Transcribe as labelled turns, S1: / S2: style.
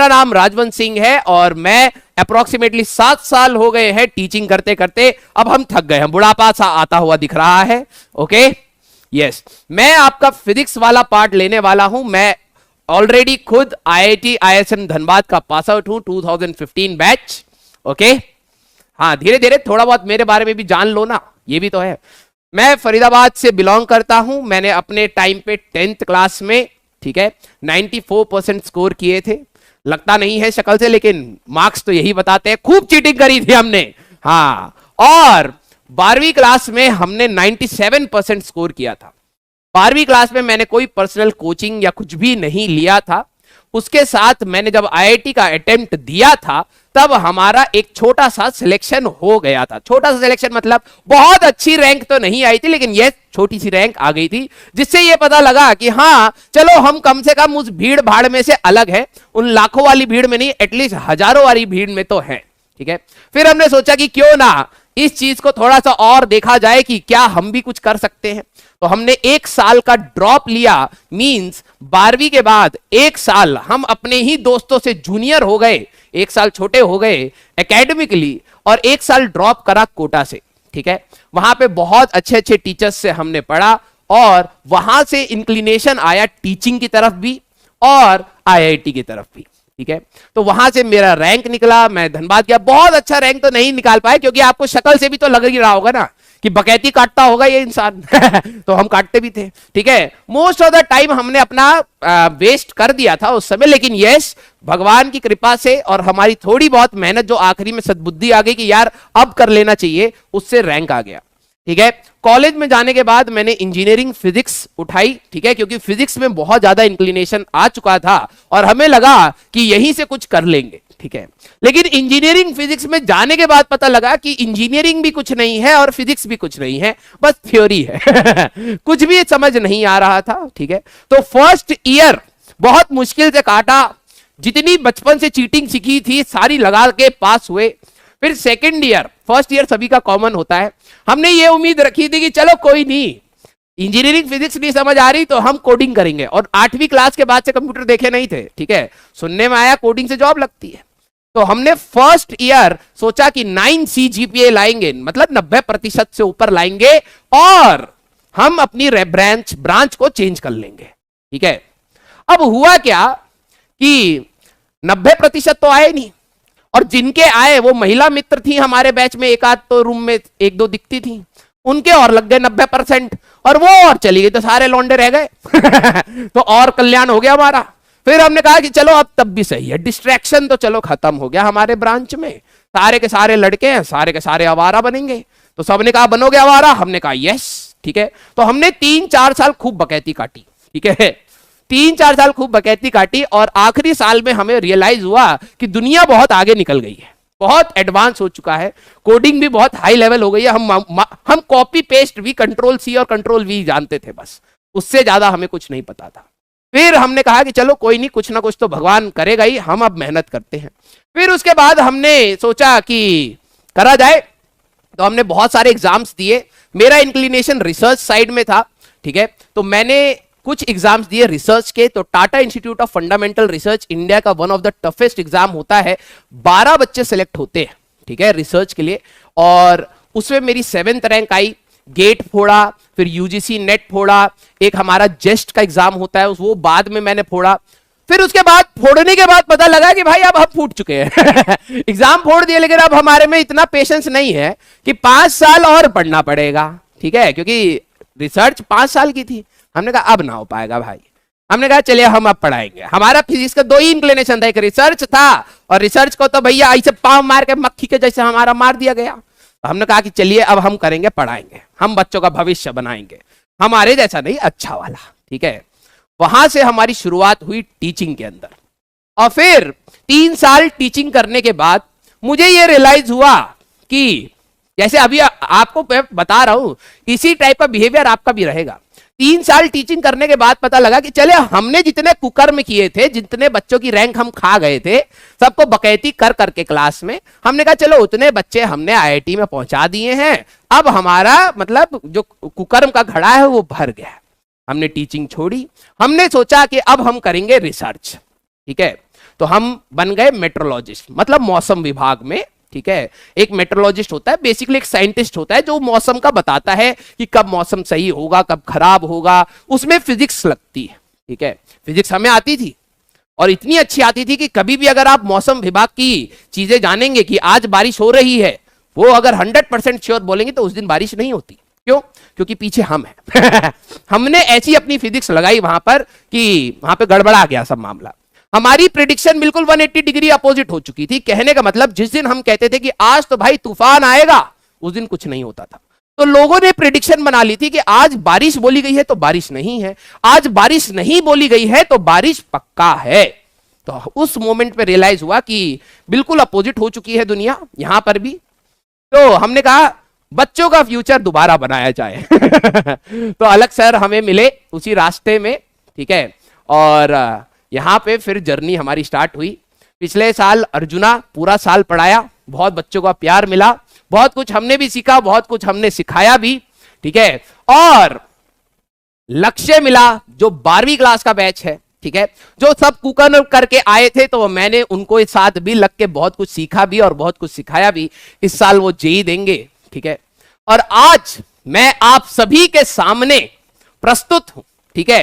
S1: मेरा नाम राजवंश सिंह है और मैं अप्रोक्सीमेटली 7 साल हो गए हैं टीचिंग करते करते। अब हम थक गए हैं, बुढ़ापा सा आता हुआ दिख रहा है। ओके यस, मैं आपका फिजिक्स वाला पार्ट लेने वाला हूं। मैं ऑलरेडी खुद IIT ISM धनबाद का पास आउट हूं, 2015 बैच। ओके हाँ, धीरे धीरे थोड़ा बहुत मेरे बारे में भी जान लो ना, ये भी तो है। मैं फरीदाबाद से बिलोंग करता हूं। मैंने अपने टाइम पे 10th क्लास में, ठीक है, 94% स्कोर किए थे। लगता नहीं है शक्ल से, लेकिन मार्क्स तो यही बताते हैं, खूब चीटिंग करी थी हमने। हाँ, और 12वीं क्लास में हमने 97% स्कोर किया था। 12वीं क्लास में मैंने कोई पर्सनल कोचिंग या कुछ भी नहीं लिया था। उसके साथ मैंने जब IIT का अटेम्प्ट दिया था तब हमारा एक छोटा सा सिलेक्शन हो गया था। छोटा सा सिलेक्शन मतलब बहुत अच्छी रैंक तो नहीं आई थी, लेकिन यह छोटी सी रैंक आ गई थी, जिससे यह पता लगा कि हाँ चलो हम कम से कम उस भीड़ भाड़ में से अलग है, उन लाखों वाली भीड़ में नहीं, एटलीस्ट हजारों वाली भीड़ में तो है। ठीक है, फिर हमने सोचा कि क्यों ना इस चीज को थोड़ा सा और देखा जाए कि क्या हम भी कुछ कर सकते हैं। तो हमने 1 साल का ड्रॉप लिया, मींस 12वीं के बाद 1 साल हम अपने ही दोस्तों से जूनियर हो गए, 1 साल छोटे हो गए एकेडमिकली, और 1 साल ड्रॉप करा कोटा से। ठीक है, वहां पे बहुत अच्छे अच्छे टीचर्स से हमने पढ़ा और वहां से इंक्लिनेशन आया टीचिंग की तरफ भी और IIT की तरफ भी। ठीक है, तो वहां से मेरा रैंक निकला, मैं धनबाद गया। बहुत अच्छा रैंक तो नहीं निकाल पाए, क्योंकि आपको शक्ल से भी तो लग ही रहा होगा ना कि बकैती काटता होगा ये इंसान। तो हम काटते भी थे। ठीक है, मोस्ट ऑफ द टाइम हमने अपना वेस्ट कर दिया था उस समय, लेकिन यस, भगवान की कृपा से और हमारी थोड़ी बहुत मेहनत, जो आखिरी में सद्बुद्धि आ गई कि यार अब कर लेना चाहिए, उससे रैंक आ गया। ठीक है, कॉलेज में जाने के बाद मैंने इंजीनियरिंग फिजिक्स उठाई। ठीक है, क्योंकि फिजिक्स में बहुत ज्यादा इंक्लिनेशन आ चुका था और हमें लगा कि यहीं से कुछ कर लेंगे। ठीक है, लेकिन इंजीनियरिंग फिजिक्स में जाने के बाद पता लगा कि इंजीनियरिंग भी कुछ नहीं है और फिजिक्स भी कुछ नहीं है, बस थ्योरी है। कुछ भी समझ नहीं आ रहा था। ठीक है, तो फर्स्ट ईयर बहुत मुश्किल से काटा, जितनी बचपन से चीटिंग सीखी थी सारी लगा के पास हुए। फिर सेकेंड ईयर, फर्स्ट ईयर सभी का कॉमन होता है, हमने ये उम्मीद रखी थी कि चलो कोई नहीं, इंजीनियरिंग फिजिक्स नहीं समझ आ रही तो हम कोडिंग करेंगे। और 8वीं क्लास के बाद से कंप्यूटर देखे नहीं थे। ठीक है, सुनने में आया कोडिंग से जॉब लगती है, तो हमने फर्स्ट ईयर सोचा कि 9C GPA लाएंगे, मतलब 90% से ऊपर लाएंगे और हम अपनी ब्रांच को चेंज कर लेंगे। ठीक है, अब हुआ क्या कि 90% तो आए नहीं, और जिनके आए वो महिला मित्र थी हमारे बैच में, एक आध तो रूम में 1-2 दिखती थी, उनके और लग गए 90%, और वो और चली गई तो सारे लौंडे रह गए। तो और कल्याण हो गया हमारा। फिर हमने कहा कि चलो अब तब भी सही है, डिस्ट्रैक्शन तो चलो खत्म हो गया हमारे ब्रांच में, सारे के सारे लड़के हैं, सारे के सारे आवारा बनेंगे। तो सबने कहा बनोगे आवारा, हमने कहा यस। ठीक है, तो हमने 3-4 साल खूब बकैती काटी। ठीक है, 3-4 साल खूब बकैती काटी, और आखिरी साल में हमें रियलाइज हुआ कि दुनिया बहुत आगे निकल गई है, बहुत एडवांस हो चुका है, कोडिंग भी बहुत हाई लेवल हो गई है। हम कॉपी पेस्ट भी Ctrl+C और Ctrl+V जानते थे, बस उससे ज्यादा हमें कुछ नहीं पता था। फिर हमने कहा कि चलो कोई नहीं, कुछ ना कुछ तो भगवान करेगा ही, हम अब मेहनत करते हैं। फिर उसके बाद हमने सोचा कि करा जाए, तो हमने बहुत सारे एग्जाम्स दिए। मेरा इंक्लिनेशन रिसर्च साइड में था। ठीक है, तो मैंने कुछ एग्जाम्स दिए रिसर्च के। तो Tata Institute of Fundamental Research India का one of the toughest exam होता है, 12 बच्चे सेलेक्ट होते हैं। ठीक है, रिसर्च के लिए, और उसमें मेरी 7th रैंक आई। गेट फोड़ा, फिर UGC नेट फोड़ा, एक हमारा जेस्ट का एग्जाम होता है वो बाद में मैंने फोड़ा। फिर उसके बाद फोड़ने के बाद पता लगा कि भाई अब हम फूट चुके हैं। एग्जाम फोड़ दिए, लेकिन अब हमारे में इतना पेशेंस नहीं है कि 5 साल और पढ़ना पड़ेगा। ठीक है, क्योंकि रिसर्च 5 साल की थी। हमने कहा अब ना हो पाएगा भाई, हमने कहा चलिए हम अब पढ़ाएंगे। हमारा फिजिक्स का 2 ही इंक्लिनेशन था, एक रिसर्च था, और रिसर्च को तो भैया ऐसे पांव मार के मक्खी के जैसे हमारा मार दिया गया। तो हमने कहा कि चलिए अब हम करेंगे, पढ़ाएंगे, हम बच्चों का भविष्य बनाएंगे, हमारे जैसा नहीं, अच्छा वाला। ठीक है, वहां से हमारी शुरुआत हुई टीचिंग के अंदर। और फिर 3 साल टीचिंग करने के बाद मुझे ये रियलाइज हुआ कि जैसे अभी आपको बता रहा हूं, इसी टाइप का बिहेवियर आपका भी रहेगा। 3 साल टीचिंग करने के बाद पता लगा कि चले हमने जितने कुकर्म किए थे, जितने बच्चों की रैंक हम खा गए थे, सबको बकैती कर करके क्लास में, हमने कहा चलो उतने बच्चे हमने IIT में पहुंचा दिए हैं, अब हमारा मतलब जो कुकर्म का घड़ा है वो भर गया। हमने टीचिंग छोड़ी, हमने सोचा कि अब हम करेंगे रिसर्च। ठीक है, तो हम बन गए मेट्रोलॉजिस्ट, मतलब मौसम विभाग में। ठीक है, एक मेट्रोलॉजिस्ट होता है बेसिकली, एक साइंटिस्ट होता है जो मौसम का बताता है कि कब मौसम सही होगा, कब खराब होगा, उसमें फिजिक्स लगती है। ठीक है, फिजिक्स हमें आती थी और इतनी अच्छी आती थी कि कभी भी अगर आप मौसम विभाग की चीजें जानेंगे कि आज बारिश हो रही है, वो अगर 100% श्योर बोलेंगे तो उस दिन बारिश नहीं होती। क्यों? क्योंकि पीछे हम हैं। हमने ऐसी अपनी फिजिक्स लगाई वहां पर कि वहां पे गड़बड़ा गया सब मामला। हमारी प्रिडिक्शन बिल्कुल 180 डिग्री अपोजिट हो चुकी थी। कहने का मतलब जिस दिन हम कहते थे कि आज तो भाई तूफान आएगा, उस दिन कुछ नहीं होता था। तो लोगों ने प्रिडिक्शन बना ली थी कि आज बारिश बोली गई है तो बारिश नहीं है, आज बारिश नहीं बोली गई है तो बारिश पक्का है। तो उस मोमेंट पे रियलाइज हुआ कि बिल्कुल अपोजिट हो चुकी है दुनिया यहां पर भी। तो हमने कहा बच्चों का फ्यूचर दोबारा बनाया जाए। तो अलग सर हमें मिले उसी रास्ते में। ठीक है, और यहां पे फिर जर्नी हमारी स्टार्ट हुई। पिछले साल अर्जुना पूरा साल पढ़ाया, बहुत बच्चों का प्यार मिला, बहुत कुछ हमने भी सीखा, बहुत कुछ हमने सिखाया भी। ठीक है, और लक्ष्य मिला जो 12वीं क्लास का बैच है। ठीक है, जो सब कुकन करके आए थे तो मैंने उनको इस साथ भी लग के बहुत कुछ सीखा भी और बहुत कुछ सिखाया भी। इस साल वो जेई देंगे। ठीक है, और आज मैं आप सभी के सामने प्रस्तुत हूं। ठीक है,